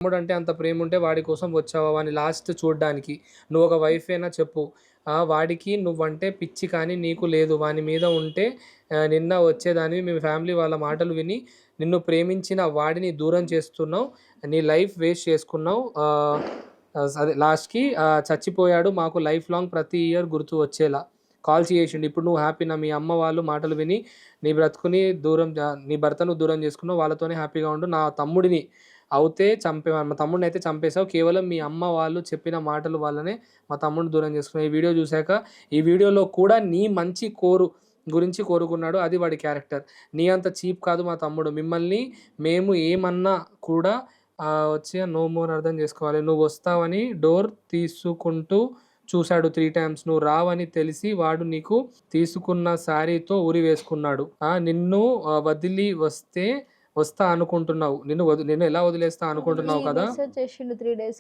తమ్ముడు అంటే అంత ప్రేమ ఉంటే వాడి కోసం వచ్చావా వాని లాస్ట్ చూడ్డానికి? నువ్వు ఒక వైఫ్ అయినా చెప్పు. వాడికి నువ్వంటే పిచ్చి కానీ నీకు లేదు. వాని మీద ఉంటే నిన్న వచ్చేదానివి. మీ ఫ్యామిలీ వాళ్ళ మాటలు విని నిన్ను ప్రేమించిన వాడిని దూరం చేస్తున్నావు. నీ లైఫ్ వేస్ట్ చేసుకున్నావు. అదే లాస్ట్‌కి చచ్చిపోయాడు. మాకు లైఫ్ లాంగ్ ప్రతి ఇయర్ గుర్తు వచ్చేలా కాల్ చేసిండు. ఇప్పుడు నువ్వు హ్యాపీనా? మీ అమ్మ వాళ్ళు మాటలు విని నీ బ్రతుకుని నీ భర్తను దూరం చేసుకున్నావు. వాళ్ళతోనే హ్యాపీగా ఉండు. నా తమ్ముడిని మా తమ్ముడినైతే చంపేసావు. కేవలం మీ అమ్మ వాళ్ళు చెప్పిన మాటల వల్లనే మా తమ్ముడిని దూరం చేసుకున్నావు. ఈ వీడియో చూసాక ఈ వీడియోలో కూడా నీ మంచి గురించి కోరుకున్నాడు. అది వాడి క్యారెక్టర్. నీ అంత చీప్ కాదు మా తమ్ముడు. మిమ్మల్ని మేము ఏమన్నా కూడా వచ్చి నో మోర్ అర్థం చేసుకోవాలి. నువ్వు వస్తావని డోర్ తీసుకుంటూ చూశాడు 3 టైమ్స్. నువ్వు రావని తెలిసి వాడు నీకు తీసుకున్న శారీతో ఉరి వేసుకున్నాడు. నిన్ను వదిలి వస్తా అనుకుంటున్నావు. నిన్ను ఎలా వదిలేస్తా అనుకుంటున్నావు కదా. మెసేజ్ చేసిండు 3 డేస్‌కి.